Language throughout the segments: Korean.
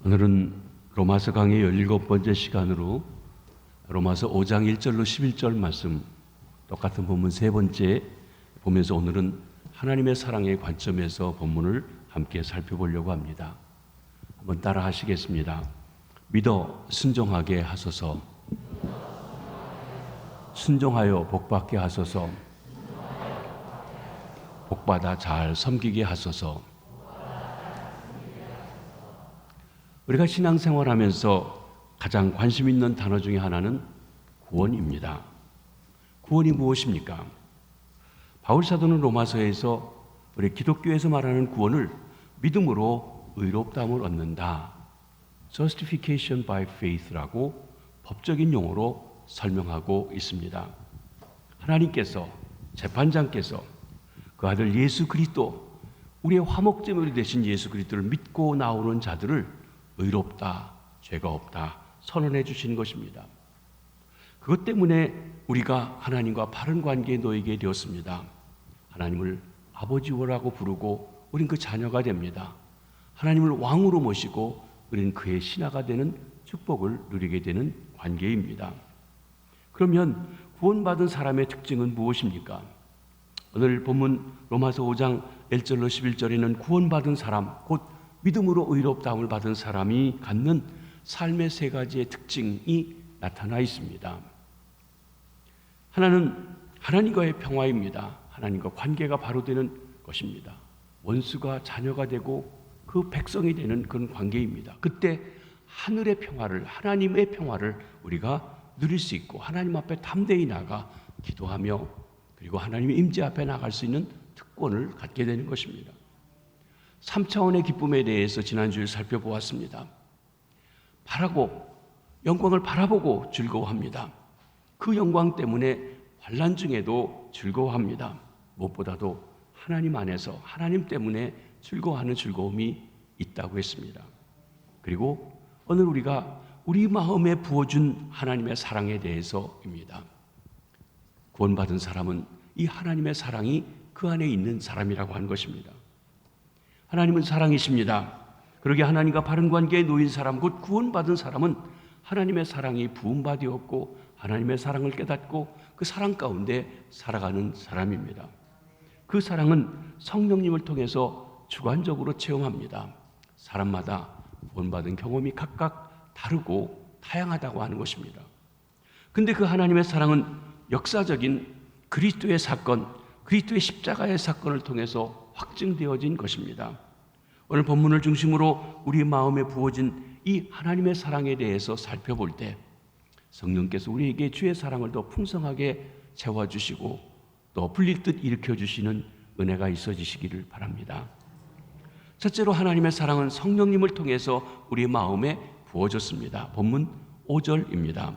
오늘은 로마서 강의 17번째 시간으로 로마서 5장 1절로 11절 말씀 똑같은 본문 세 번째 보면서 오늘은 하나님의 사랑의 관점에서 본문을 함께 살펴보려고 합니다. 한번 따라 하시겠습니다. 믿어 순종하게 하소서. 순종하여 복받게 하소서. 복받아 잘 섬기게 하소서. 우리가 신앙생활하면서 가장 관심 있는 단어 중에 하나는 구원입니다. 구원이 무엇입니까? 바울 사도는 로마서에서 우리 기독교에서 말하는 구원을 믿음으로 의롭다함을 얻는다, Justification by Faith라고 법적인 용어로 설명하고 있습니다. 하나님께서, 재판장께서 그 아들 예수 그리스도, 우리의 화목제물이 되신 예수 그리스도를 믿고 나오는 자들을 의롭다, 죄가 없다 선언해 주시는 것입니다. 그것 때문에 우리가 하나님과 바른 관계에 놓이게 되었습니다. 하나님을 아버지라고 부르고 우린 그 자녀가 됩니다. 하나님을 왕으로 모시고 우리는 그의 신하가 되는 축복을 누리게 되는 관계입니다. 그러면 구원받은 사람의 특징은 무엇입니까? 오늘 본문 로마서 5장 1절로 11절에는 구원받은 사람, 곧 믿음으로 의롭다함을 받은 사람이 갖는 삶의 세 가지의 특징이 나타나 있습니다. 하나는 하나님과의 평화입니다. 하나님과 관계가 바로 되는 것입니다. 원수가 자녀가 되고 그 백성이 되는 그런 관계입니다. 그때 하늘의 평화를, 하나님의 평화를 우리가 누릴 수 있고 하나님 앞에 담대히 나가 기도하며 그리고 하나님의 임재 앞에 나갈 수 있는 특권을 갖게 되는 것입니다. 3차원의 기쁨에 대해서 지난주에 살펴보았습니다. 바라고 영광을 바라보고 즐거워합니다. 그 영광 때문에 환난 중에도 즐거워합니다. 무엇보다도 하나님 안에서 하나님 때문에 즐거워하는 즐거움이 있다고 했습니다. 그리고 오늘 우리가 우리 마음에 부어준 하나님의 사랑에 대해서입니다. 구원받은 사람은 이 하나님의 사랑이 그 안에 있는 사람이라고 하는 것입니다. 하나님은 사랑이십니다. 그러게 하나님과 바른 관계에 놓인 사람, 곧 구원받은 사람은 하나님의 사랑이 부음받았고 하나님의 사랑을 깨닫고 그 사랑 가운데 살아가는 사람입니다. 그 사랑은 성령님을 통해서 주관적으로 체험합니다. 사람마다 구원받은 경험이 각각 다르고 다양하다고 하는 것입니다. 근데 그 하나님의 사랑은 역사적인 그리스도의 사건, 그리스도의 십자가의 사건을 통해서 확증되어진 것입니다. 오늘 본문을 중심으로 우리 마음에 부어진 이 하나님의 사랑에 대해서 살펴볼 때 성령께서 우리에게 주의 사랑을 더 풍성하게 채워주시고 또 불릴 듯 일으켜주시는 은혜가 있어지시기를 바랍니다. 첫째로 하나님의 사랑은 성령님을 통해서 우리 마음에 부어졌습니다. 본문 5절입니다.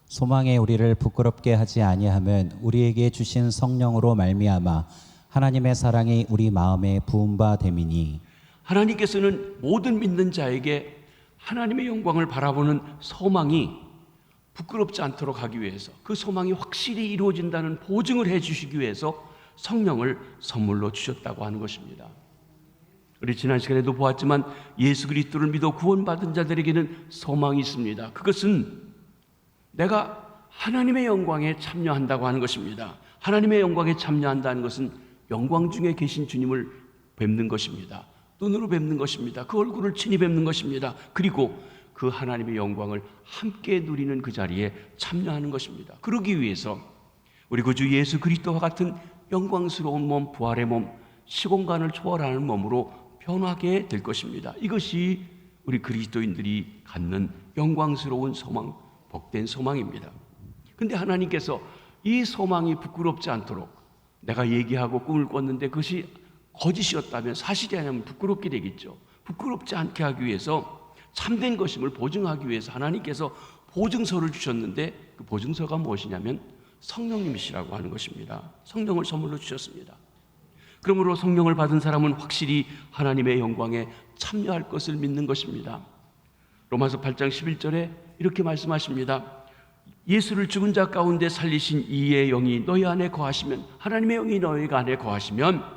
소망에 우리를 부끄럽게 하지 아니하면 우리에게 주신 성령으로 말미암아 하나님의 사랑이 우리 마음에 부은 바 됨이니. 하나님께서는 모든 믿는 자에게 하나님의 영광을 바라보는 소망이 부끄럽지 않도록 하기 위해서, 그 소망이 확실히 이루어진다는 보증을 해주시기 위해서 성령을 선물로 주셨다고 하는 것입니다. 우리 지난 시간에도 보았지만 예수 그리스도를 믿어 구원받은 자들에게는 소망이 있습니다. 그것은 내가 하나님의 영광에 참여한다고 하는 것입니다. 하나님의 영광에 참여한다는 것은 영광 중에 계신 주님을 뵙는 것입니다. 눈으로 뵙는 것입니다. 그 얼굴을 친히 뵙는 것입니다. 그리고 그 하나님의 영광을 함께 누리는 그 자리에 참여하는 것입니다. 그러기 위해서 우리 구주 예수 그리스도와 같은 영광스러운 몸, 부활의 몸, 시공간을 초월하는 몸으로 변화하게 될 것입니다. 이것이 우리 그리스도인들이 갖는 영광스러운 소망, 복된 소망입니다. 그런데 하나님께서 이 소망이 부끄럽지 않도록, 내가 얘기하고 꿈을 꿨는데 그것이 거짓이었다면, 사실이 아니면 부끄럽게 되겠죠. 부끄럽지 않게 하기 위해서, 참된 것임을 보증하기 위해서 하나님께서 보증서를 주셨는데 그 보증서가 무엇이냐면 성령님이시라고 하는 것입니다. 성령을 선물로 주셨습니다. 그러므로 성령을 받은 사람은 확실히 하나님의 영광에 참여할 것을 믿는 것입니다. 로마서 8장 11절에 이렇게 말씀하십니다. 예수를 죽은 자 가운데 살리신 이의 영이 너희 안에 거하시면, 하나님의 영이 너희 안에 거하시면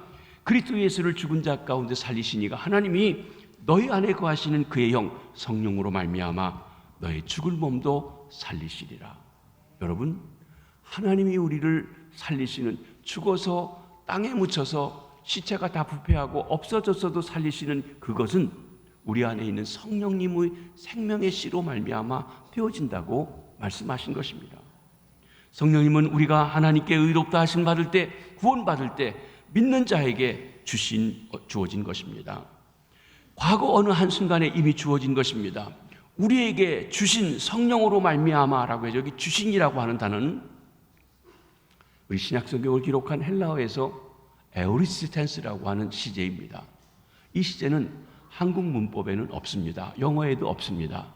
그리스도 예수를 죽은 자 가운데 살리신 이가 하나님이 너희 안에 거하시는 그의 영 성령으로 말미암아 너의 죽을 몸도 살리시리라. 여러분, 하나님이 우리를 살리시는, 죽어서 땅에 묻혀서 시체가 다 부패하고 없어졌어도 살리시는 그것은 우리 안에 있는 성령님의 생명의 씨로 말미암아 되어진다고 말씀하신 것입니다. 성령님은 우리가 하나님께 의롭다 하심 받을 때, 구원받을 때 믿는 자에게 주어진 것입니다. 과거 어느 한순간에 이미 주어진 것입니다. 우리에게 주신 성령으로 말미암아라고 해서 여기 주신이라고 하는 단어는 우리 신약성경을 기록한 헬라어에서 에오리스텐스라고 하는 시제입니다. 이 시제는 한국 문법에는 없습니다. 영어에도 없습니다.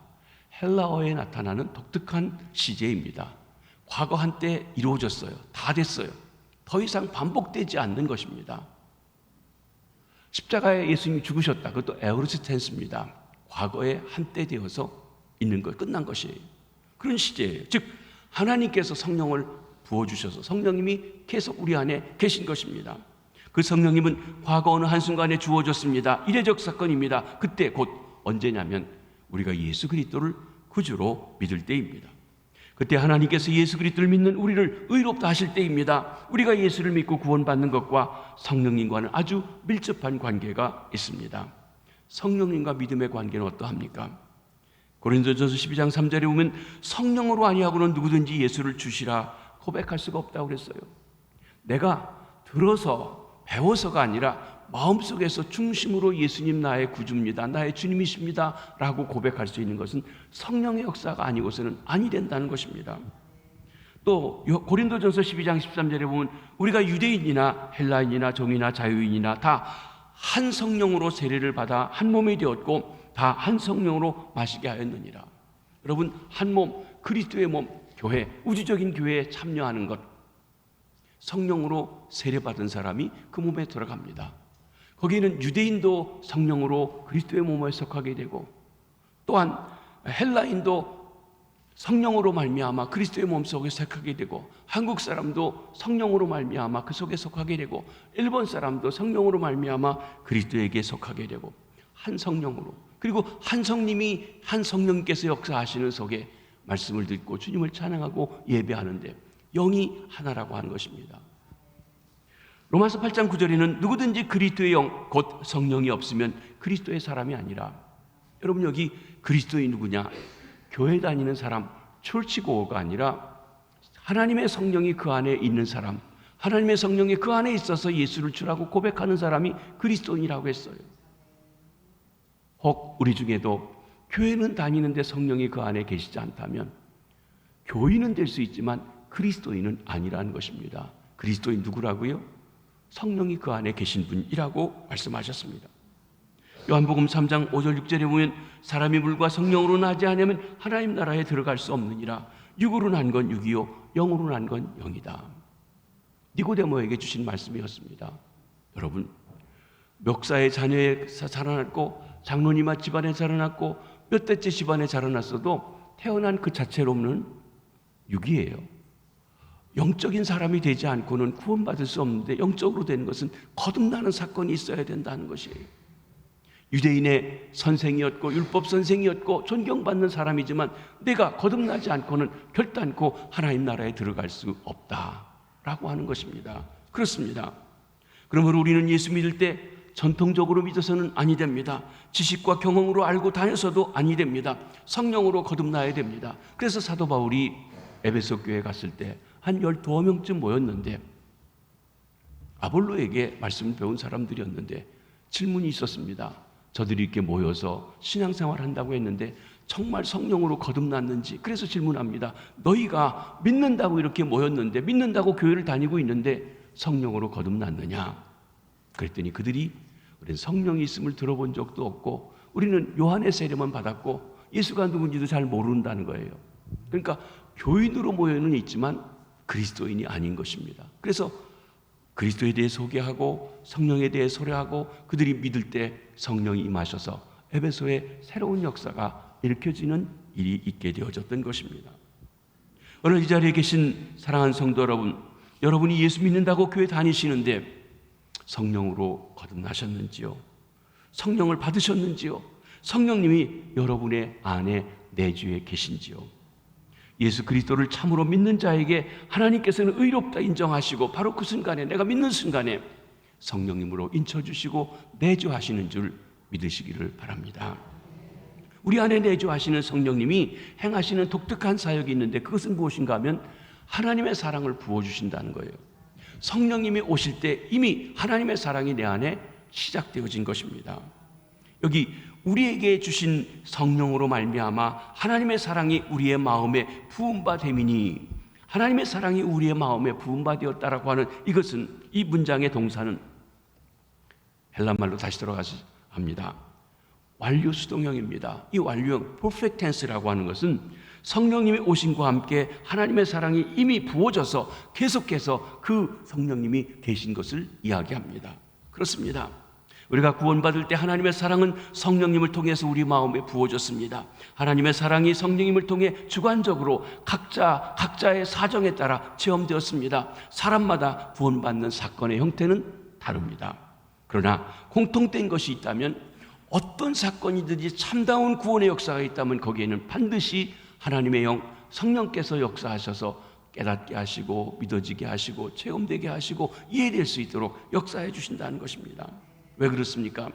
헬라어에 나타나는 독특한 시제입니다. 과거 한때 이루어졌어요. 다 됐어요. 더 이상 반복되지 않는 것입니다. 십자가에 예수님이 죽으셨다. 그것도 에오리스텐스입니다. 과거에 한때 되어서 있는 것, 끝난 것이에요. 그런 시제예요. 즉 하나님께서 성령을 부어주셔서 성령님이 계속 우리 안에 계신 것입니다. 그 성령님은 과거 어느 한순간에 주어졌습니다. 이례적 사건입니다. 그때 곧 언제냐면 우리가 예수 그리스도를 구주로 믿을 때입니다. 그때 하나님께서 예수 그리스도를 믿는 우리를 의롭다 하실 때입니다. 우리가 예수를 믿고 구원받는 것과 성령님과는 아주 밀접한 관계가 있습니다. 성령님과 믿음의 관계는 어떠합니까? 고린도전서 12장 3절에 보면 성령으로 아니하고는 누구든지 예수를 주시라 고백할 수가 없다고 그랬어요. 내가 들어서 배워서가 아니라 마음속에서 중심으로 예수님 나의 구주입니다, 나의 주님이십니다 라고 고백할 수 있는 것은 성령의 역사가 아니고서는 아니 된다는 것입니다. 또 고린도전서 12장 13절에 보면 우리가 유대인이나 헬라인이나 종이나 자유인이나 다 한 성령으로 세례를 받아 한 몸이 되었고 다 한 성령으로 마시게 하였느니라. 여러분, 한 몸, 그리스도의 몸, 교회, 우주적인 교회에 참여하는 것, 성령으로 세례받은 사람이 그 몸에 들어갑니다. 거기에는 유대인도 성령으로 그리스도의 몸에 속하게 되고 또한 헬라인도 성령으로 말미암아 그리스도의 몸 속에 속하게 되고 한국 사람도 성령으로 말미암아 그 속에 속하게 되고 일본 사람도 성령으로 말미암아 그리스도에게 속하게 되고 한 성령으로, 그리고 한 성령님께서 역사하시는 속에 말씀을 듣고 주님을 찬양하고 예배하는데 영이 하나라고 하는 것입니다. 로마서 8장 9절에는 누구든지 그리스도의 영 곧 성령이 없으면 그리스도의 사람이 아니라. 여러분, 여기 그리스도의 누구냐? 교회 다니는 사람, 철치고가 아니라 하나님의 성령이 그 안에 있는 사람, 하나님의 성령이 그 안에 있어서 예수를 주라고 고백하는 사람이 그리스도인이라고 했어요. 혹 우리 중에도 교회는 다니는데 성령이 그 안에 계시지 않다면 교인은 될 수 있지만 그리스도인은 아니라는 것입니다. 그리스도인 누구라고요? 성령이 그 안에 계신 분이라고 말씀하셨습니다. 요한복음 3장 5절 6절에 보면 사람이 물과 성령으로 나지 않으면 하나님 나라에 들어갈 수 없느니라. 육으로 난 건 육이요 영으로 난 건 영이다. 니고데모에게 주신 말씀이었습니다. 여러분, 멱사의 자녀에 자라났고 장로님아 집안에 자라났고 몇 대째 집안에 자라났어도 태어난 그 자체로는 육이에요. 영적인 사람이 되지 않고는 구원받을 수 없는데 영적으로 되는 것은 거듭나는 사건이 있어야 된다는 것이에요. 유대인의 선생이었고 율법 선생이었고 존경받는 사람이지만 내가 거듭나지 않고는 결단코 하나님 나라에 들어갈 수 없다라고 하는 것입니다. 그렇습니다. 그러므로 우리는 예수 믿을 때 전통적으로 믿어서는 아니 됩니다. 지식과 경험으로 알고 다녀서도 아니 됩니다. 성령으로 거듭나야 됩니다. 그래서 사도 바울이 에베소 교회에 갔을 때 한 12명쯤 모였는데 아볼로에게 말씀을 배운 사람들이었는데 질문이 있었습니다. 저들이 이렇게 모여서 신앙생활을 한다고 했는데 정말 성령으로 거듭났는지. 그래서 질문합니다. 너희가 믿는다고 이렇게 모였는데, 믿는다고 교회를 다니고 있는데 성령으로 거듭났느냐? 그랬더니 그들이 우리는 성령이 있음을 들어본 적도 없고 우리는 요한의 세례만 받았고 예수가 누군지도 잘 모른다는 거예요. 그러니까 교인으로 모여는 있지만 그리스도인이 아닌 것입니다. 그래서 그리스도에 대해 소개하고 성령에 대해 소개하고 그들이 믿을 때 성령이 임하셔서 에베소에 새로운 역사가 일으켜지는 일이 있게 되어졌던 것입니다. 오늘 이 자리에 계신 사랑하는 성도 여러분, 여러분이 예수 믿는다고 교회 다니시는데 성령으로 거듭나셨는지요? 성령을 받으셨는지요? 성령님이 여러분의 안에 내주에 계신지요? 예수 그리스도를 참으로 믿는 자에게 하나님께서는 의롭다 인정하시고 바로 그 순간에, 내가 믿는 순간에 성령님으로 인쳐주시고 내주하시는 줄 믿으시기를 바랍니다. 우리 안에 내주하시는 성령님이 행하시는 독특한 사역이 있는데, 그것은 무엇인가 하면 하나님의 사랑을 부어주신다는 거예요. 성령님이 오실 때 이미 하나님의 사랑이 내 안에 시작되어진 것입니다. 여기 우리에게 주신 성령으로 말미암아 하나님의 사랑이 우리의 마음에 부음바 됨이니, 하나님의 사랑이 우리의 마음에 부음바 되었다라고 하는 이것은, 이 문장의 동사는 헬라말로 다시 들어가서 합니다. 완료 수동형입니다. 이 완료형 perfect tense라고 하는 것은 성령님이 오심과 함께 하나님의 사랑이 이미 부어져서 계속해서 그 성령님이 계신 것을 이야기합니다. 그렇습니다. 우리가 구원받을 때 하나님의 사랑은 성령님을 통해서 우리 마음에 부어졌습니다. 하나님의 사랑이 성령님을 통해 주관적으로 각자의 사정에 따라 체험되었습니다. 사람마다 구원받는 사건의 형태는 다릅니다. 그러나 공통된 것이 있다면, 어떤 사건이든지 참다운 구원의 역사가 있다면 거기에는 반드시 하나님의 영, 성령께서 역사하셔서 깨닫게 하시고 믿어지게 하시고 체험되게 하시고 이해될 수 있도록 역사해 주신다는 것입니다. 왜 그렇습니까?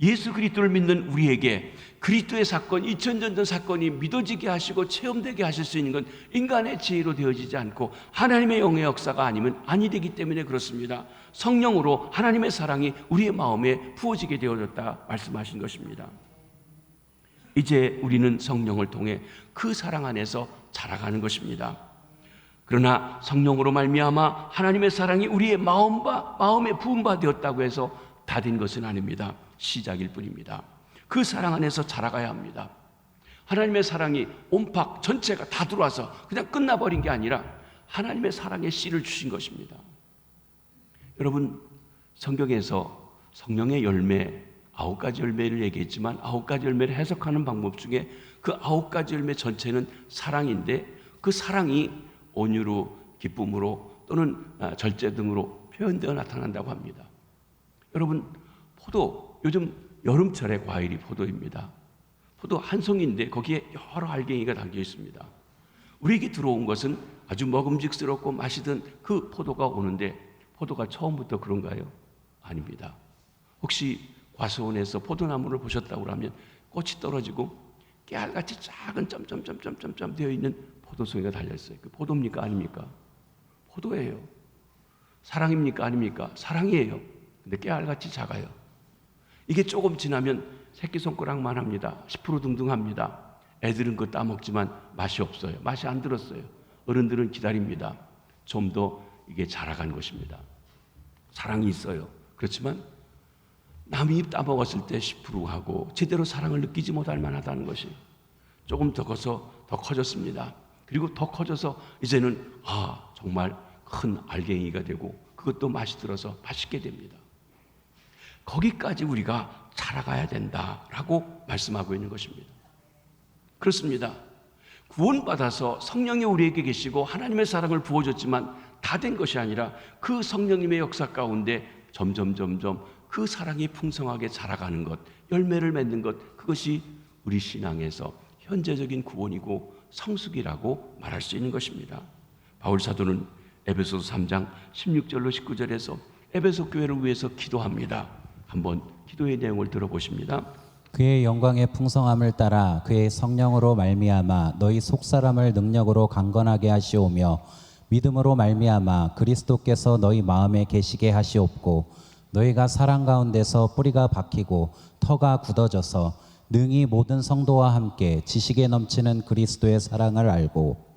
예수 그리스도를 믿는 우리에게 그리스도의 사건, 2000년 전 사건이 믿어지게 하시고 체험되게 하실 수 있는 건 인간의 지혜로 되어지지 않고 하나님의 영의 역사가 아니면 아니 되기 때문에 그렇습니다. 성령으로 하나님의 사랑이 우리의 마음에 부어지게 되어졌다 말씀하신 것입니다. 이제 우리는 성령을 통해 그 사랑 안에서 자라가는 것입니다. 그러나 성령으로 말미암아 하나님의 사랑이 우리의 마음에 부음바 되었다고 해서 다 된 것은 아닙니다. 시작일 뿐입니다. 그 사랑 안에서 자라가야 합니다. 하나님의 사랑이 온팍 전체가 다 들어와서 그냥 끝나버린 게 아니라 하나님의 사랑의 씨를 주신 것입니다. 여러분, 성경에서 성령의 열매 9가지 열매를 얘기했지만 9가지 열매를 해석하는 방법 중에 그 9가지 열매 전체는 사랑인데, 그 사랑이 온유로, 기쁨으로 또는 절제 등으로 표현되어 나타난다고 합니다. 여러분, 포도, 요즘 여름철의 과일이 포도입니다. 포도 한 송이인데 거기에 여러 알갱이가 담겨 있습니다. 우리에게 들어온 것은 아주 먹음직스럽고 맛있던 그 포도가 오는데, 포도가 처음부터 그런가요? 아닙니다. 혹시 과수원에서 포도나무를 보셨다고 하면 꽃이 떨어지고 깨알같이 작은 점점점점점점 되어 있는 포도송이가 달려있어요. 그 포도입니까? 아닙니까? 포도예요. 사랑입니까? 아닙니까? 사랑이에요. 근데 깨알같이 작아요. 이게 조금 지나면 새끼손가락만 합니다. 10% 등등합니다. 애들은 그거 따먹지만 맛이 없어요. 맛이 안 들었어요. 어른들은 기다립니다. 좀 더 이게 자라간 것입니다. 사랑이 있어요. 그렇지만 남이 따먹었을 때 10%하고 제대로 사랑을 느끼지 못할 만하다는 것이 조금 더 커서 더 커졌습니다. 그리고 더 커져서 이제는 정말 큰 알갱이가 되고 그것도 맛이 들어서 맛있게 됩니다. 거기까지 우리가 자라가야 된다라고 말씀하고 있는 것입니다. 그렇습니다. 구원받아서 성령이 우리에게 계시고 하나님의 사랑을 부어줬지만 다 된 것이 아니라 그 성령님의 역사 가운데 점점 그 사랑이 풍성하게 자라가는 것, 열매를 맺는 것, 그것이 우리 신앙에서 현재적인 구원이고 성숙이라고 말할 수 있는 것입니다. 바울 사도는 에베소서 3장 16절로 19절에서 에베소 교회를 위해서 기도합니다. 한번 기도의 내용을 들어보십니다. 그의 영광의 풍성함을 따라 그의 성령으로 말미암아 너희 속사람을 능력으로 강건하게 하시오며 믿음으로 말미암아 그리스도께서 너희 마음에 계시게 하시옵고 너희가 사랑 가운데서 뿌리가 박히고 터가 굳어져서 능히 모든 성도와 함께 지식에 넘치는 그리스도의 사랑을 알고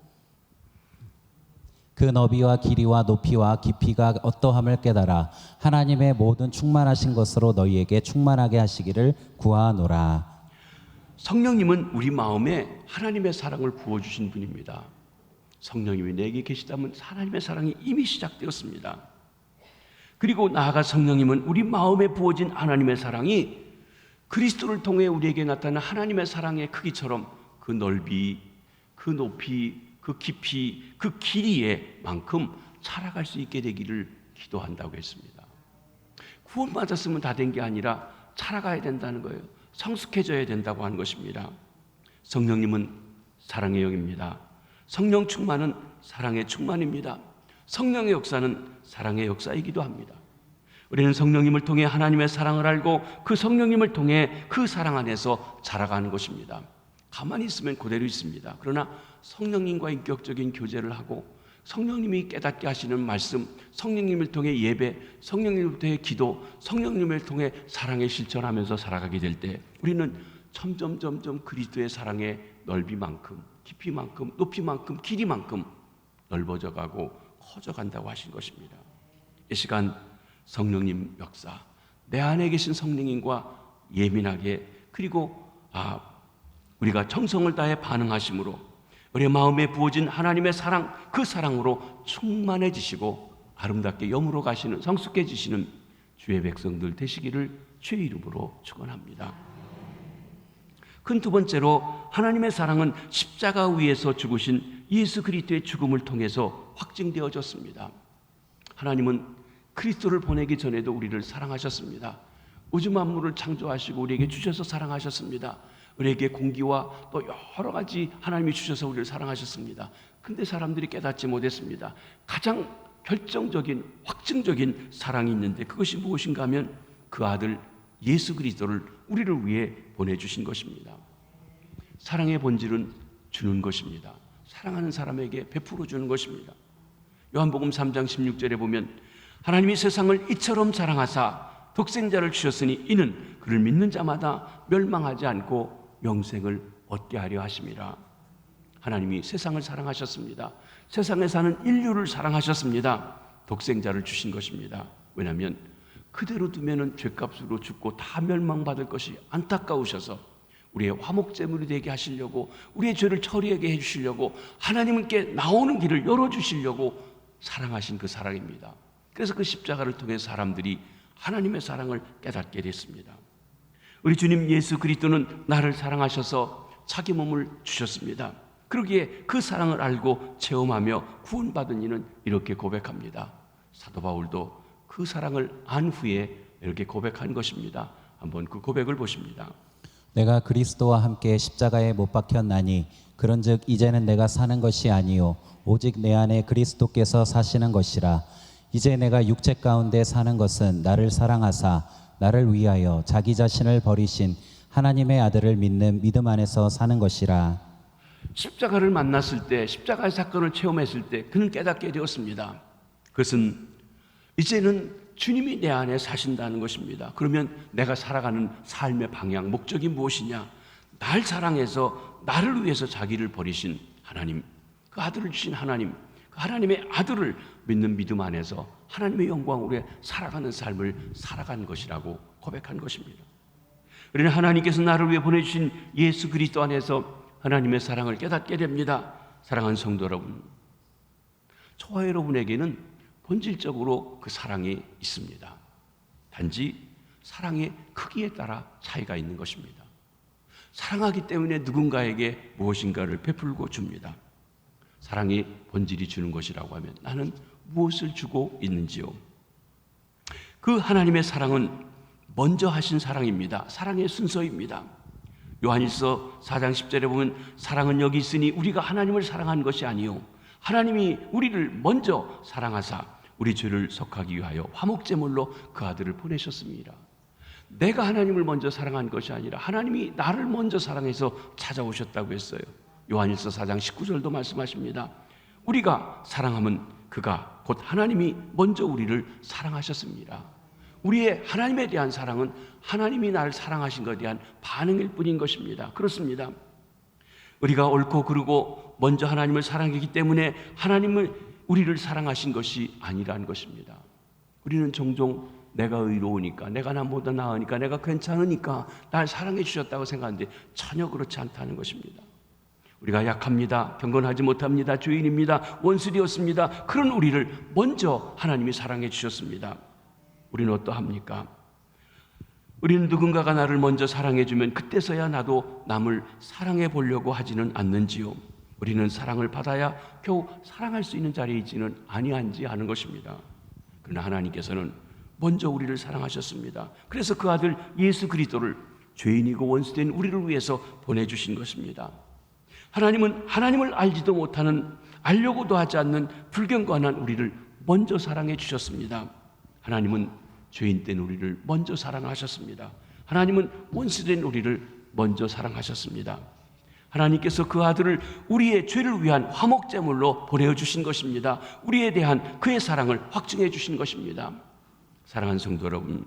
그 너비와 길이와 높이와 깊이가 어떠함을 깨달아 하나님의 모든 충만하신 것으로 너희에게 충만하게 하시기를 구하노라. 성령님은 우리 마음에 하나님의 사랑을 부어주신 분입니다. 성령님이 내게 계시다면 하나님의 사랑이 이미 시작되었습니다. 그리고 나아가 성령님은 우리 마음에 부어진 하나님의 사랑이 그리스도를 통해 우리에게 나타난 하나님의 사랑의 크기처럼 그 넓이, 그 높이, 그 깊이, 그 길이에 만큼 자라갈 수 있게 되기를 기도한다고 했습니다. 구원받았으면 다 된 게 아니라 자라가야 된다는 거예요. 성숙해져야 된다고 하는 것입니다. 성령님은 사랑의 영입니다. 성령 충만은 사랑의 충만입니다. 성령의 역사는 사랑의 역사이기도 합니다. 우리는 성령님을 통해 하나님의 사랑을 알고 그 성령님을 통해 그 사랑 안에서 자라가는 것입니다. 가만히 있으면 그대로 있습니다. 그러나 성령님과 인격적인 교제를 하고 성령님이 깨닫게 하시는 말씀, 성령님을 통해 예배, 성령님을 통해 기도, 성령님을 통해 사랑에 실천하면서 살아가게 될 때 우리는 점점 그리스도의 사랑의 넓이만큼, 깊이만큼, 높이만큼, 길이만큼 넓어져 가고 커져간다고 하신 것입니다. 이 시간 성령님 역사, 내 안에 계신 성령님과 예민하게 그리고 우리가 정성을 다해 반응하심으로 우리의 마음에 부어진 하나님의 사랑, 그 사랑으로 충만해지시고 아름답게 여물어 가시는 성숙해지시는 주의 백성들 되시기를 주의 이름으로 축원합니다. 큰 두 번째로 하나님의 사랑은 십자가 위에서 죽으신 예수 그리스도의 죽음을 통해서 확증되어졌습니다. 하나님은 그리스도를 보내기 전에도 우리를 사랑하셨습니다. 우주 만물을 창조하시고 우리에게 주셔서 사랑하셨습니다. 우리에게 공기와 또 여러 가지 하나님이 주셔서 우리를 사랑하셨습니다. 근데 사람들이 깨닫지 못했습니다. 가장 결정적인 확증적인 사랑이 있는데 그것이 무엇인가 하면 그 아들 예수 그리스도를 우리를 위해 보내주신 것입니다. 사랑의 본질은 주는 것입니다. 사랑하는 사람에게 베풀어 주는 것입니다. 요한복음 3장 16절에 보면 하나님이 세상을 이처럼 사랑하사 독생자를 주셨으니 이는 그를 믿는 자마다 멸망하지 않고 영생을 얻게 하려 하심이라. 하나님이 세상을 사랑하셨습니다. 세상에 사는 인류를 사랑하셨습니다. 독생자를 주신 것입니다. 왜냐하면 그대로 두면은 죄값으로 죽고 다 멸망받을 것이 안타까우셔서 우리의 화목제물이 되게 하시려고 우리의 죄를 처리하게 해주시려고 하나님께 나오는 길을 열어주시려고 사랑하신 그 사랑입니다. 그래서 그 십자가를 통해 사람들이 하나님의 사랑을 깨닫게 됐습니다. 우리 주님 예수 그리스도는 나를 사랑하셔서 자기 몸을 주셨습니다. 그러기에 그 사랑을 알고 체험하며 구원받은 이는 이렇게 고백합니다. 사도 바울도 그 사랑을 안 후에 이렇게 고백한 것입니다. 한번 그 고백을 보십니다. 내가 그리스도와 함께 십자가에 못 박혔나니 그런즉 이제는 내가 사는 것이 아니요 오직 내 안에 그리스도께서 사시는 것이라. 이제 내가 육체 가운데 사는 것은 나를 사랑하사 나를 위하여 자기 자신을 버리신 하나님의 아들을 믿는 믿음 안에서 사는 것이라. 십자가를 만났을 때, 십자가의 사건을 체험했을 때 그는 깨닫게 되었습니다. 그것은 이제는 주님이 내 안에 사신다는 것입니다. 그러면 내가 살아가는 삶의 방향, 목적이 무엇이냐? 날 사랑해서 나를 위해서 자기를 버리신 하나님, 그 아들을 주신 하나님, 그 하나님의 아들을 믿는 믿음 안에서 하나님의 영광으로 살아가는 삶을 살아간 것이라고 고백한 것입니다. 우리는 하나님께서 나를 위해 보내주신 예수 그리스도 안에서 하나님의 사랑을 깨닫게 됩니다. 사랑하는 성도 여러분, 저와 여러분에게는 본질적으로 그 사랑이 있습니다. 단지 사랑의 크기에 따라 차이가 있는 것입니다. 사랑하기 때문에 누군가에게 무엇인가를 베풀고 줍니다. 사랑의 본질이 주는 것이라고 하면 나는 무엇을 주고 있는지요? 그 하나님의 사랑은 먼저 하신 사랑입니다. 사랑의 순서입니다. 요한일서 4장 10절에 보면 사랑은 여기 있으니 우리가 하나님을 사랑한 것이 아니요 하나님이 우리를 먼저 사랑하사 우리 죄를 속하기 위하여 화목제물로 그 아들을 보내셨습니다. 내가 하나님을 먼저 사랑한 것이 아니라 하나님이 나를 먼저 사랑해서 찾아오셨다고 했어요. 요한일서 4장 19절도 말씀하십니다. 우리가 사랑하면 그가 곧 하나님이 먼저 우리를 사랑하셨습니다. 우리의 하나님에 대한 사랑은 하나님이 나를 사랑하신 것에 대한 반응일 뿐인 것입니다. 그렇습니다. 우리가 옳고 그르고 먼저 하나님을 사랑했기 때문에 하나님을 우리를 사랑하신 것이 아니라는 것입니다. 우리는 종종 내가 의로우니까, 내가 남보다 나으니까, 내가 괜찮으니까 날 사랑해 주셨다고 생각하는데 전혀 그렇지 않다는 것입니다. 우리가 약합니다. 경건하지 못합니다. 죄인입니다. 원수되었습니다. 그런 우리를 먼저 하나님이 사랑해 주셨습니다. 우리는 어떠합니까? 우리는 누군가가 나를 먼저 사랑해 주면 그때서야 나도 남을 사랑해 보려고 하지는 않는지요. 우리는 사랑을 받아야 겨우 사랑할 수 있는 자리에 있지는 아니한지 아는 것입니다. 그러나 하나님께서는 먼저 우리를 사랑하셨습니다. 그래서 그 아들 예수 그리스도를 죄인이고 원수된 우리를 위해서 보내주신 것입니다. 하나님은 하나님을 알지도 못하는, 알려고도 하지 않는 불경건한 우리를 먼저 사랑해 주셨습니다. 하나님은 죄인된 우리를 먼저 사랑하셨습니다. 하나님은 원수된 우리를 먼저 사랑하셨습니다. 하나님께서 그 아들을 우리의 죄를 위한 화목제물로 보내주신 것입니다. 우리에 대한 그의 사랑을 확증해 주신 것입니다. 사랑하는 성도 여러분,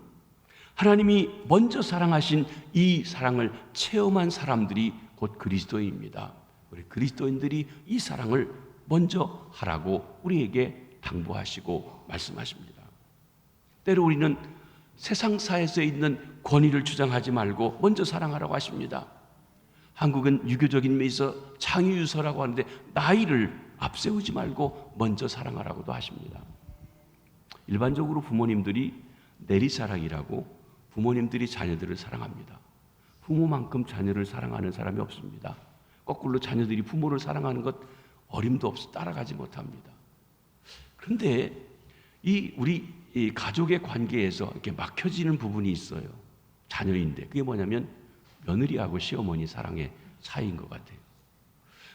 하나님이 먼저 사랑하신 이 사랑을 체험한 사람들이 곧 그리스도인입니다. 우리 그리스도인들이 이 사랑을 먼저 하라고 우리에게 당부하시고 말씀하십니다. 때로 우리는 세상사에서 있는 권위를 주장하지 말고 먼저 사랑하라고 하십니다. 한국은 유교적인 면에서 장유유서라고 하는데 나이를 앞세우지 말고 먼저 사랑하라고도 하십니다. 일반적으로 부모님들이 내리사랑이라고 부모님들이 자녀들을 사랑합니다. 부모만큼 자녀를 사랑하는 사람이 없습니다. 거꾸로 자녀들이 부모를 사랑하는 것 어림도 없어 따라가지 못합니다. 그런데 우리 가족의 관계에서 이렇게 막혀지는 부분이 있어요. 자녀인데 그게 뭐냐면 며느리하고 시어머니 사랑의 차이인 것 같아요.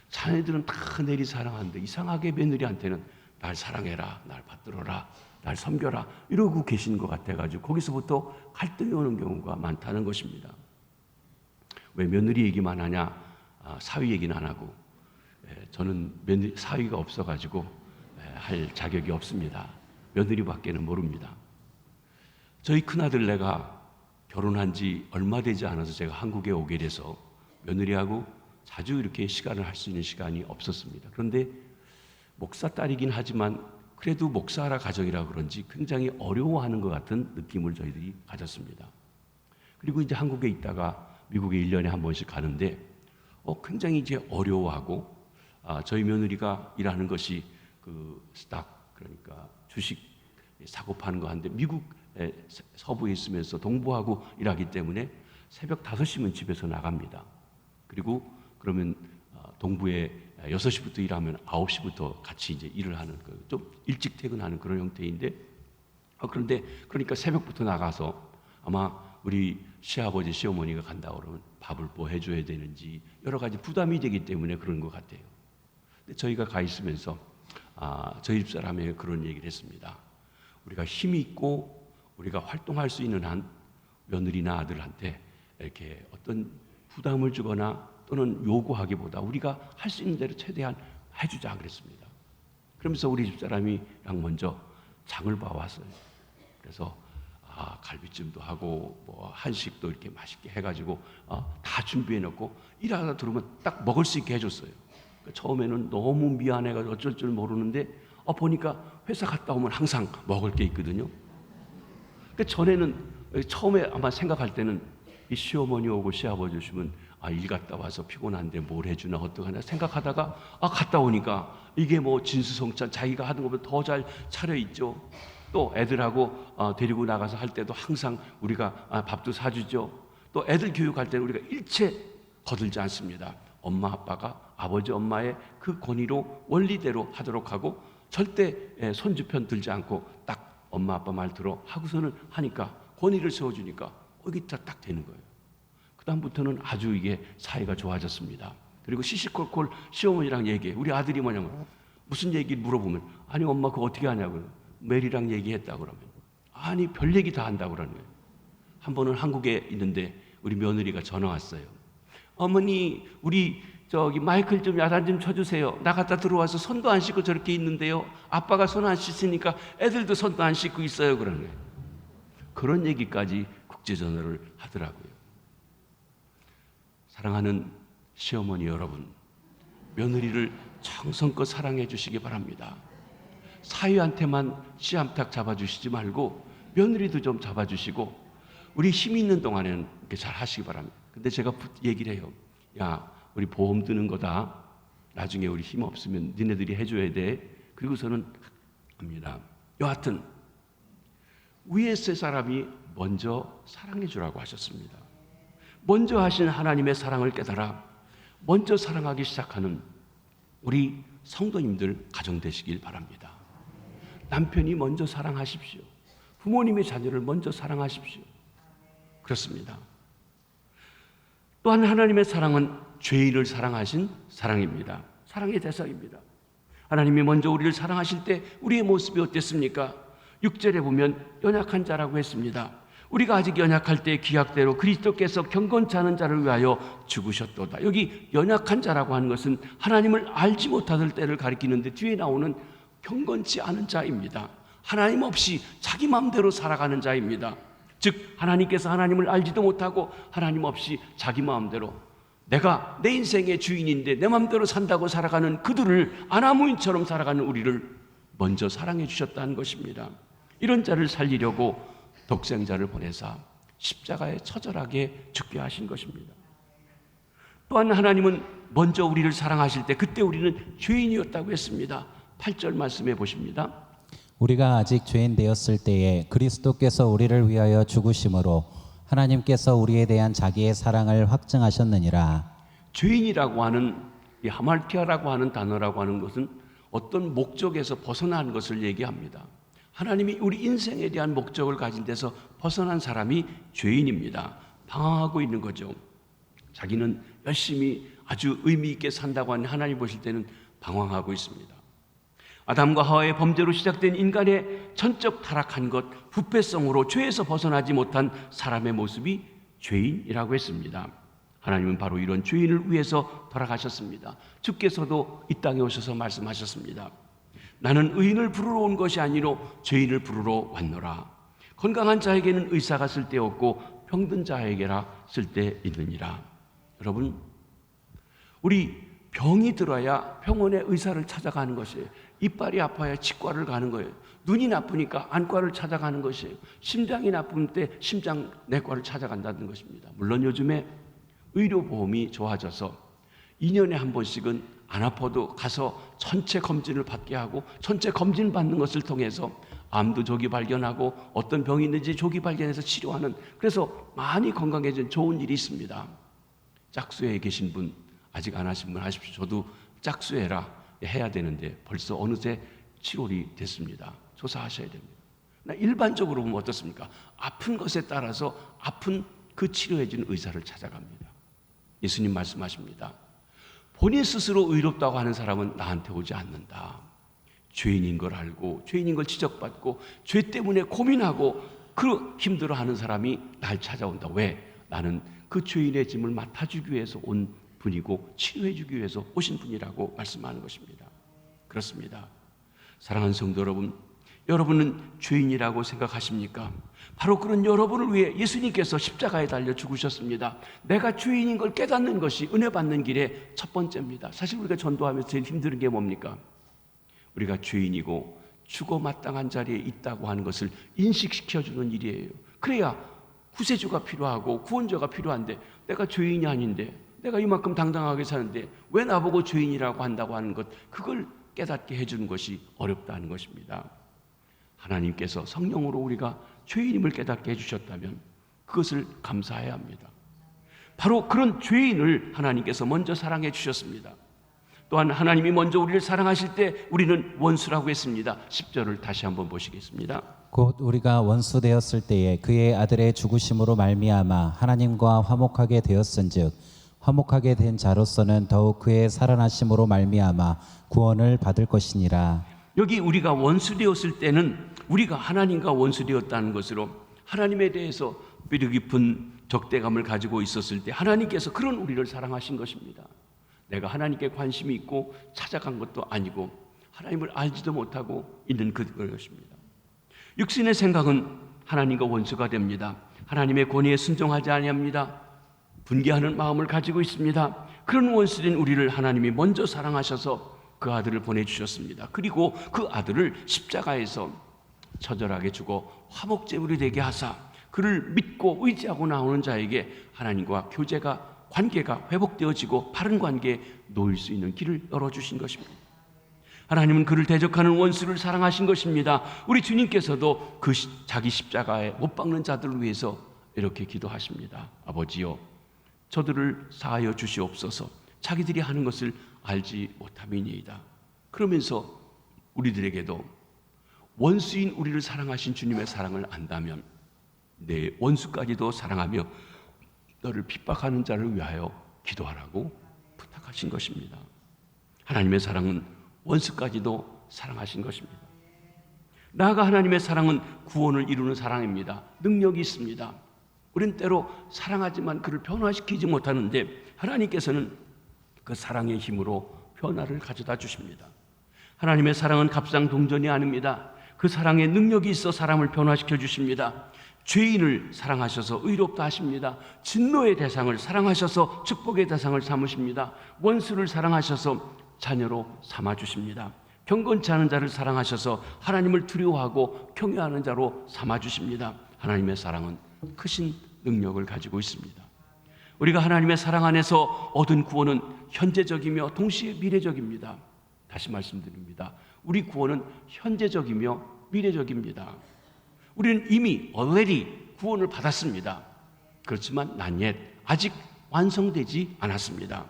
자녀들은 다 내리 사랑하는데 이상하게 며느리한테는 날 사랑해라, 날 받들어라, 날 섬겨라 이러고 계신 것 같아가지고 거기서부터 갈등이 오는 경우가 많다는 것입니다. 왜 며느리 얘기만 하냐, 사위 얘기는 안 하고. 저는 사위가 없어가지고 할 자격이 없습니다. 며느리밖에는 모릅니다. 저희 큰아들내가 결혼한 지 얼마 되지 않아서 제가 한국에 오게 돼서 며느리하고 자주 이렇게 시간을 할 수 있는 시간이 없었습니다. 그런데 목사 딸이긴 하지만 그래도 목사라 가정이라 그런지 굉장히 어려워하는 것 같은 느낌을 저희들이 가졌습니다. 그리고 이제 한국에 있다가 미국에 1년에 한 번씩 가는데 굉장히 이제 어려워하고 저희 며느리가 일하는 것이 그 스탁, 그러니까 주식 사고 파는 거 하는데 미국 서부에 있으면서 동부하고 일하기 때문에 새벽 5시면 집에서 나갑니다. 그리고 그러면 동부에 6시부터 일하면 9시부터 같이 이제 일을 하는 좀 일찍 퇴근하는 그런 형태인데 그런데 그러니까 새벽부터 나가서 아마 우리 시아버지 시어머니가 간다 그러면 밥을 뭐 해줘야 되는지 여러 가지 부담이 되기 때문에 그런 것 같아요. 근데 저희가 가 있으면서 저희 집사람이 그런 얘기를 했습니다. 우리가 힘이 있고 우리가 활동할 수 있는 한 며느리나 아들한테 이렇게 어떤 부담을 주거나 또는 요구하기보다 우리가 할 수 있는 대로 최대한 해주자 그랬습니다. 그러면서 우리 집사람이랑 먼저 장을 봐왔어요. 그래서 갈비찜도 하고 뭐 한식도 이렇게 맛있게 해가지고 다 준비해놓고 일하다 들어오면 딱 먹을 수 있게 해줬어요. 처음에는 너무 미안해가지고 어쩔 줄 모르는데 보니까 회사 갔다 오면 항상 먹을 게 있거든요. 전에는 처음에 아마 생각할 때는 이 시어머니 오고 시아버지 오시면 일 갔다 와서 피곤한데 뭘 해주나 어떡하나 생각하다가 갔다 오니까 이게 뭐 진수성찬 자기가 하는 것보다 더 잘 차려있죠. 또 애들하고 데리고 나가서 할 때도 항상 우리가 밥도 사주죠. 또 애들 교육할 때는 우리가 일체 거들지 않습니다. 엄마 아빠가 아버지 엄마의 그 권위로 원리대로 하도록 하고 절대 손주편 들지 않고 딱 엄마 아빠 말 들어 하고서는 하니까 권위를 세워주니까 이게 딱 되는 거예요. 그 다음부터는 아주 이게 사이가 좋아졌습니다. 그리고 시시콜콜 시어머니랑 얘기해. 우리 아들이 뭐냐면 무슨 얘기를 물어보면 아니 엄마 그거 어떻게 하냐고요. 메리랑 얘기했다 그러면 아니 별 얘기 다 한다고 그러는 거예요. 한 번은 한국에 있는데 우리 며느리가 전화 왔어요. 어머니 우리 마이클 좀 야단 좀 쳐주세요. 나갔다 들어와서 손도 안 씻고 저렇게 있는데요. 아빠가 손 안 씻으니까 애들도 손도 안 씻고 있어요. 그러는 거예요. 그런 얘기까지 국제전화를 하더라고요. 사랑하는 시어머니 여러분, 며느리를 정성껏 사랑해 주시기 바랍니다. 사위한테만 씨암탉 잡아주시지 말고 며느리도 좀 잡아주시고 우리 힘 있는 동안에는 이렇게 잘 하시기 바랍니다. 근데 제가 얘기를 해요. 야, 우리 보험 드는 거다. 나중에 우리 힘 없으면 니네들이 해줘야 돼. 그리고서는 합니다. 여하튼 위에 세 사람이 먼저 사랑해 주라고 하셨습니다. 먼저 하신 하나님의 사랑을 깨달아 먼저 사랑하기 시작하는 우리 성도님들 가정 되시길 바랍니다. 남편이 먼저 사랑하십시오. 부모님의 자녀를 먼저 사랑하십시오. 그렇습니다. 또한 하나님의 사랑은 죄인을 사랑하신 사랑입니다. 사랑의 대상입니다. 하나님이 먼저 우리를 사랑하실 때 우리의 모습이 어땠습니까? 6절에 보면 연약한 자라고 했습니다. 우리가 아직 연약할 때 기약대로 그리스도께서 경건치 않은 자를 위하여 죽으셨도다. 여기 연약한 자라고 하는 것은 하나님을 알지 못하던 때를 가리키는데 뒤에 나오는 경건치 않은 자입니다. 하나님 없이 자기 마음대로 살아가는 자입니다. 즉 하나님께서 하나님을 알지도 못하고 하나님 없이 자기 마음대로 내가 내 인생의 주인인데 내 마음대로 산다고 살아가는 그들을 아나무인처럼 살아가는 우리를 먼저 사랑해 주셨다는 것입니다. 이런 자를 살리려고 독생자를 보내사 십자가에 처절하게 죽게 하신 것입니다. 또한 하나님은 먼저 우리를 사랑하실 때 그때 우리는 죄인이었다고 했습니다. 8절 말씀해 보십니다. 우리가 아직 죄인 되었을 때에 그리스도께서 우리를 위하여 죽으심으로 하나님께서 우리에 대한 자기의 사랑을 확증하셨느니라. 죄인이라고 하는 이 하말티아라고 하는 단어라고 하는 것은 어떤 목적에서 벗어난 것을 얘기합니다. 하나님이 우리 인생에 대한 목적을 가진 데서 벗어난 사람이 죄인입니다. 방황하고 있는 거죠. 자기는 열심히 아주 의미 있게 산다고 하는 하나님 보실 때는 방황하고 있습니다. 아담과 하와의 범죄로 시작된 인간의 전적 타락한 것, 부패성으로 죄에서 벗어나지 못한 사람의 모습이 죄인이라고 했습니다. 하나님은 바로 이런 죄인을 위해서 돌아가셨습니다. 주께서도 이 땅에 오셔서 말씀하셨습니다. 나는 의인을 부르러 온 것이 아니로 죄인을 부르러 왔노라. 건강한 자에게는 의사가 쓸데없고 병든 자에게라 쓸데있느니라. 여러분, 우리 병이 들어야 병원에 의사를 찾아가는 것이에요. 이빨이 아파야 치과를 가는 거예요. 눈이 나쁘니까 안과를 찾아가는 것이에요. 심장이 나쁜 때 심장 내과를 찾아간다는 것입니다. 물론 요즘에 의료보험이 좋아져서 2년에 한 번씩은 안 아파도 가서 전체 검진을 받게 하고 전체 검진 받는 것을 통해서 암도 조기 발견하고 어떤 병이 있는지 조기 발견해서 치료하는, 그래서 많이 건강해진 좋은 일이 있습니다. 짝수에 계신 분 아직 안 하신 분 하십시오. 저도 짝수해라 해야 되는데 벌써 어느새 7월이 됐습니다. 조사하셔야 됩니다. 일반적으로 보면 어떻습니까? 아픈 것에 따라서 아픈 그 치료해 주는 의사를 찾아갑니다. 예수님 말씀하십니다. 본인 스스로 의롭다고 하는 사람은 나한테 오지 않는다. 죄인인 걸 알고 죄인인 걸 지적받고 죄 때문에 고민하고 그 힘들어하는 사람이 날 찾아온다. 왜? 나는 그 죄인의 짐을 맡아주기 위해서 온 분이고 치료해 주기 위해서 오신 분이라고 말씀하는 것입니다. 그렇습니다. 사랑하는 성도 여러분, 여러분은 죄인이라고 생각하십니까? 바로 그런 여러분을 위해 예수님께서 십자가에 달려 죽으셨습니다. 내가 죄인인 걸 깨닫는 것이 은혜 받는 길의 첫 번째입니다. 사실 우리가 전도하면서 제일 힘든 게 뭡니까? 우리가 죄인이고 죽어 마땅한 자리에 있다고 하는 것을 인식시켜주는 일이에요. 그래야 구세주가 필요하고 구원자가 필요한데 내가 죄인이 아닌데 내가 이만큼 당당하게 사는데 왜 나보고 죄인이라고 한다고 하는 것, 그걸 깨닫게 해주는 것이 어렵다는 것입니다. 하나님께서 성령으로 우리가 죄인임을 깨닫게 해주셨다면 그것을 감사해야 합니다. 바로 그런 죄인을 하나님께서 먼저 사랑해 주셨습니다. 또한 하나님이 먼저 우리를 사랑하실 때 우리는 원수라고 했습니다. 10절을 다시 한번 보시겠습니다. 곧 우리가 원수 되었을 때에 그의 아들의 죽으심으로 말미암아 하나님과 화목하게 되었은즉 화목하게 된 자로서는 더욱 그의 살아나심으로 말미암아 구원을 받을 것이니라. 여기 우리가 원수 되었을 때는 우리가 하나님과 원수 되었다는 것으로 하나님에 대해서 뼈 깊은 적대감을 가지고 있었을 때 하나님께서 그런 우리를 사랑하신 것입니다. 내가 하나님께 관심이 있고 찾아간 것도 아니고 하나님을 알지도 못하고 있는 그것입니다. 육신의 생각은 하나님과 원수가 됩니다. 하나님의 권위에 순종하지 아니합니다. 분개하는 마음을 가지고 있습니다. 그런 원수된 우리를 하나님이 먼저 사랑하셔서 그 아들을 보내주셨습니다. 그리고 그 아들을 십자가에서 처절하게 죽어 화목제물이 되게 하사 그를 믿고 의지하고 나오는 자에게 하나님과 교제가, 관계가 회복되어지고 바른 관계에 놓일 수 있는 길을 열어주신 것입니다. 하나님은 그를 대적하는 원수를 사랑하신 것입니다. 우리 주님께서도 그 자기 십자가에 못 박는 자들을 위해서 이렇게 기도하십니다. 아버지여, 저들을 사하여 주시옵소서. 자기들이 하는 것을 알지 못함이니이다. 그러면서 우리들에게도 원수인 우리를 사랑하신 주님의 사랑을 안다면 내 원수까지도 사랑하며 너를 핍박하는 자를 위하여 기도하라고 부탁하신 것입니다. 하나님의 사랑은 원수까지도 사랑하신 것입니다. 나아가 하나님의 사랑은 구원을 이루는 사랑입니다. 능력이 있습니다. 우린 때로 사랑하지만 그를 변화시키지 못하는데 하나님께서는 그 사랑의 힘으로 변화를 가져다 주십니다. 하나님의 사랑은 갑상동전이 아닙니다. 그 사랑에 능력이 있어 사람을 변화시켜 주십니다. 죄인을 사랑하셔서 의롭다 하십니다. 진노의 대상을 사랑하셔서 축복의 대상을 삼으십니다. 원수를 사랑하셔서 자녀로 삼아주십니다. 경건치 않은 자를 사랑하셔서 하나님을 두려워하고 경외하는 자로 삼아주십니다. 하나님의 사랑은 크신 능력을 가지고 있습니다. 우리가 하나님의 사랑 안에서 얻은 구원은 현재적이며 동시에 미래적입니다. 다시 말씀드립니다. 우리 구원은 현재적이며 미래적입니다. 우리는 이미 already 구원을 받았습니다. 그렇지만 not yet, 아직 완성되지 않았습니다.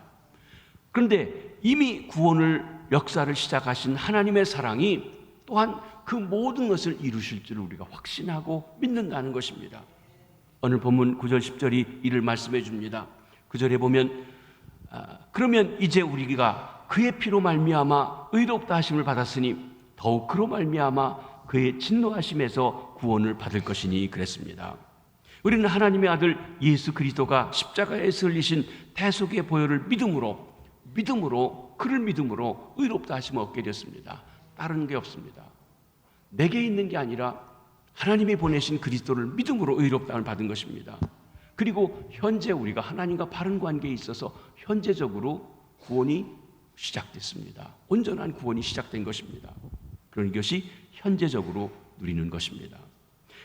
그런데 이미 구원을 역사를 시작하신 하나님의 사랑이 또한 그 모든 것을 이루실 줄 우리가 확신하고 믿는다는 것입니다. 오늘 본문 9절 10절이 이를 말씀해 줍니다. 9절에 보면 그러면 이제 우리가 그의 피로 말미암아 의롭다 하심을 받았으니 더욱 그로 말미암아 그의 진노하심에서 구원을 받을 것이니 그랬습니다. 우리는 하나님의 아들 예수 그리스도가 십자가에서 흘리신 대속의 보혈을 믿음으로 그를 믿음으로 의롭다 하심을 얻게 됐습니다. 다른 게 없습니다. 내게 있는 게 아니라 하나님이 보내신 그리스도를 믿음으로 의롭다함을 받은 것입니다. 그리고 현재 우리가 하나님과 바른 관계에 있어서 현재적으로 구원이 시작됐습니다. 온전한 구원이 시작된 것입니다. 그런 이것이 현재적으로 누리는 것입니다.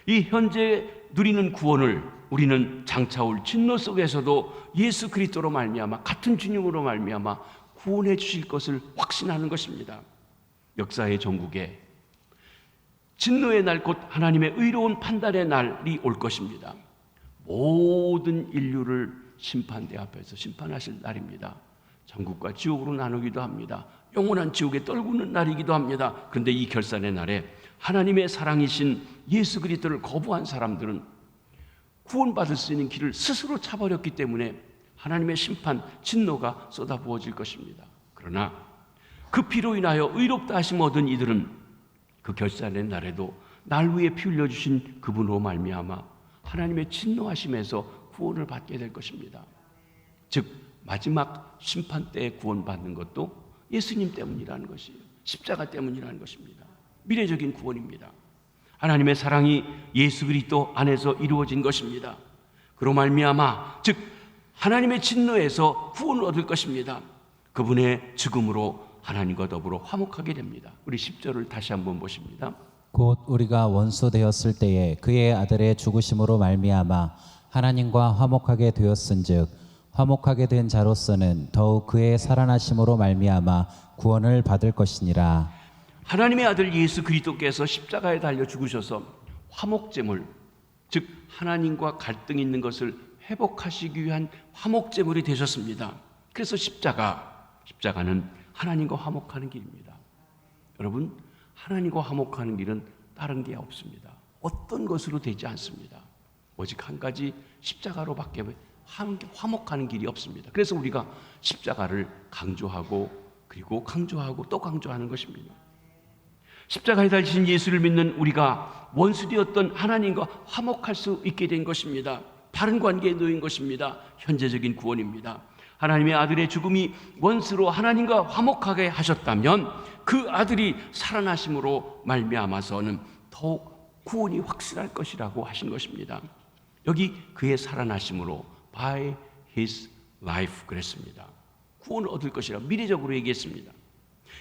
이 현재 누리는 구원을 우리는 장차올 진노 속에서도 예수 그리스도로 말미암아 같은 주님으로 말미암아 구원해 주실 것을 확신하는 것입니다. 역사의 전국에 진노의 날 곧 하나님의 의로운 판단의 날이 올 것입니다. 모든 인류를 심판대 앞에서 심판하실 날입니다. 천국과 지옥으로 나누기도 합니다. 영원한 지옥에 떨구는 날이기도 합니다. 그런데 이 결산의 날에 하나님의 사랑이신 예수 그리스도를 거부한 사람들은 구원받을 수 있는 길을 스스로 차버렸기 때문에 하나님의 심판, 진노가 쏟아부어질 것입니다. 그러나 그 피로 인하여 의롭다 하심 얻은 이들은 그 결산의 날에도 날 위에 피 흘려주신 그분으로 말미암아 하나님의 진노하심에서 구원을 받게 될 것입니다. 즉 마지막 심판 때에 구원받는 것도 예수님 때문이라는 것이에요. 십자가 때문이라는 것입니다. 미래적인 구원입니다. 하나님의 사랑이 예수 그리스도 안에서 이루어진 것입니다. 그로 말미암아 즉 하나님의 진노에서 구원을 얻을 것입니다. 그분의 죽음으로 하나님과 더불어 화목하게 됩니다. 우리 10절을 다시 한번 보십니다. 곧 우리가 원수 되었을 때에 그의 아들의 죽으심으로 말미암아 하나님과 화목하게 되었은즉 화목하게 된 자로서는 더욱 그의 살아나심으로 말미암아 구원을 받을 것이니라. 하나님의 아들 예수 그리스도께서 십자가에 달려 죽으셔서 화목제물, 즉 하나님과 갈등이 있는 것을 회복하시기 위한 화목제물이 되셨습니다. 그래서 십자가는 하나님과 화목하는 길입니다. 여러분, 하나님과 화목하는 길은 다른 게 없습니다. 어떤 것으로 되지 않습니다. 오직 한 가지 십자가로밖에 화목하는 길이 없습니다. 그래서 우리가 십자가를 강조하고 그리고 강조하고 또 강조하는 것입니다. 십자가에 달리신 예수를 믿는 우리가 원수되었던 하나님과 화목할 수 있게 된 것입니다. 바른 관계에 놓인 것입니다. 현재적인 구원입니다. 하나님의 아들의 죽음이 원수로 하나님과 화목하게 하셨다면 그 아들이 살아나심으로 말미암아서는 더욱 구원이 확실할 것이라고 하신 것입니다. 여기 그의 살아나심으로 by his life 그랬습니다. 구원을 얻을 것이라 미래적으로 얘기했습니다.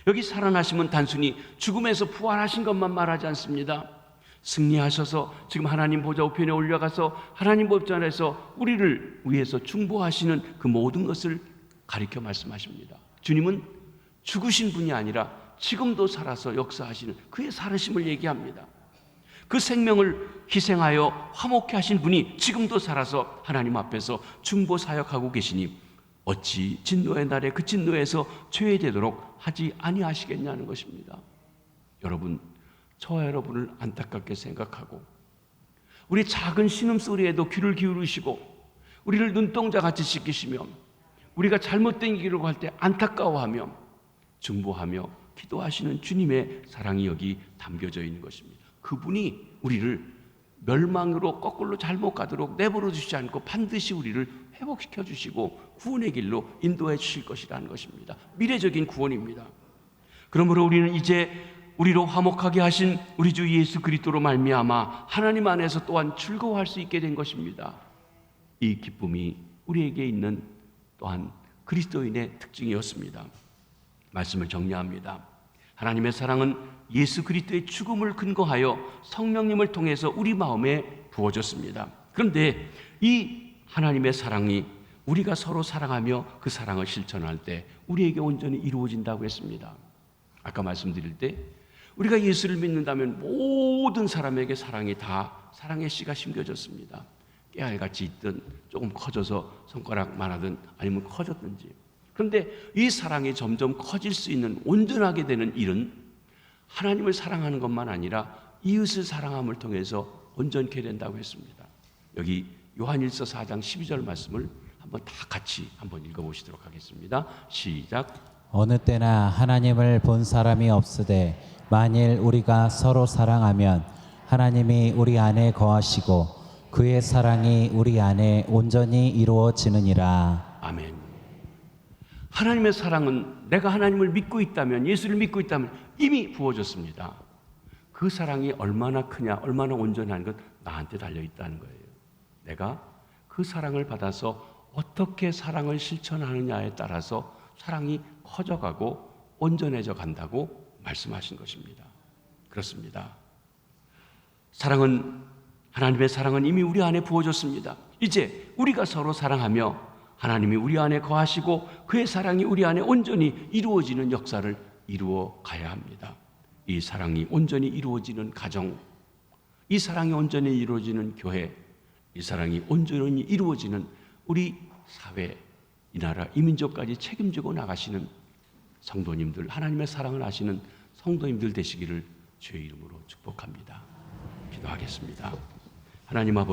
여기 살아나심은 단순히 죽음에서 부활하신 것만 말하지 않습니다. 승리하셔서 지금 하나님 보좌 우편에 올라가서 하나님 보좌에서 우리를 위해서 중보하시는 그 모든 것을 가리켜 말씀하십니다. 주님은 죽으신 분이 아니라 지금도 살아서 역사하시는 그의 살으심을 얘기합니다. 그 생명을 희생하여 화목케 하신 분이 지금도 살아서 하나님 앞에서 중보 사역하고 계시니 어찌 진노의 날에 그 진노에서 죄되도록 하지 아니하시겠냐는 것입니다. 여러분, 저와 여러분을 안타깝게 생각하고 우리 작은 신음소리에도 귀를 기울이시고 우리를 눈동자같이 지키시며 우리가 잘못된 길을 할 때 안타까워하며 중보하며 기도하시는 주님의 사랑이 여기 담겨져 있는 것입니다. 그분이 우리를 멸망으로 거꾸로 잘못 가도록 내버려 두시지 않고 반드시 우리를 회복시켜 주시고 구원의 길로 인도해 주실 것이라는 것입니다. 미래적인 구원입니다. 그러므로 우리는 이제 우리로 화목하게 하신 우리 주 예수 그리스도로 말미암아 하나님 안에서 또한 즐거워할 수 있게 된 것입니다. 이 기쁨이 우리에게 있는 또한 그리스도인의 특징이었습니다. 말씀을 정리합니다. 하나님의 사랑은 예수 그리스도의 죽음을 근거하여 성령님을 통해서 우리 마음에 부어졌습니다. 그런데 이 하나님의 사랑이 우리가 서로 사랑하며 그 사랑을 실천할 때 우리에게 온전히 이루어진다고 했습니다. 아까 말씀드릴 때 우리가 예수를 믿는다면 모든 사람에게 사랑이 다 사랑의 씨가 심겨졌습니다. 깨알같이 있든 조금 커져서 손가락만 하든 아니면 커졌든지. 그런데 이 사랑이 점점 커질 수 있는 온전하게 되는 일은 하나님을 사랑하는 것만 아니라 이웃을 사랑함을 통해서 온전케 된다고 했습니다. 여기 요한일서 4장 12절 말씀을 한번 다 같이 한번 읽어보시도록 하겠습니다. 시작. 어느 때나 하나님을 본 사람이 없으되 만일 우리가 서로 사랑하면 하나님이 우리 안에 거하시고 그의 사랑이 우리 안에 온전히 이루어지느니라. 아멘. 하나님의 사랑은 내가 하나님을 믿고 있다면, 예수를 믿고 있다면 이미 부어졌습니다. 그 사랑이 얼마나 크냐, 얼마나 온전한 것 나한테 달려있다는 거예요. 내가 그 사랑을 받아서 어떻게 사랑을 실천하느냐에 따라서 사랑이 커져가고 온전해져 간다고 말씀하신 것입니다. 그렇습니다. 하나님의 사랑은 이미 우리 안에 부어졌습니다. 이제 우리가 서로 사랑하며 하나님이 우리 안에 거하시고 그의 사랑이 우리 안에 온전히 이루어지는 역사를 이루어 가야 합니다. 이 사랑이 온전히 이루어지는 가정, 이 사랑이 온전히 이루어지는 교회, 이 사랑이 온전히 이루어지는 우리 사회, 이 나라, 이 민족까지 책임지고 나가시는 성도님들, 하나님의 사랑을 아시는 성도님들 되시기를 주의 이름으로 축복합니다. 기도하겠습니다. 하나님 아버지,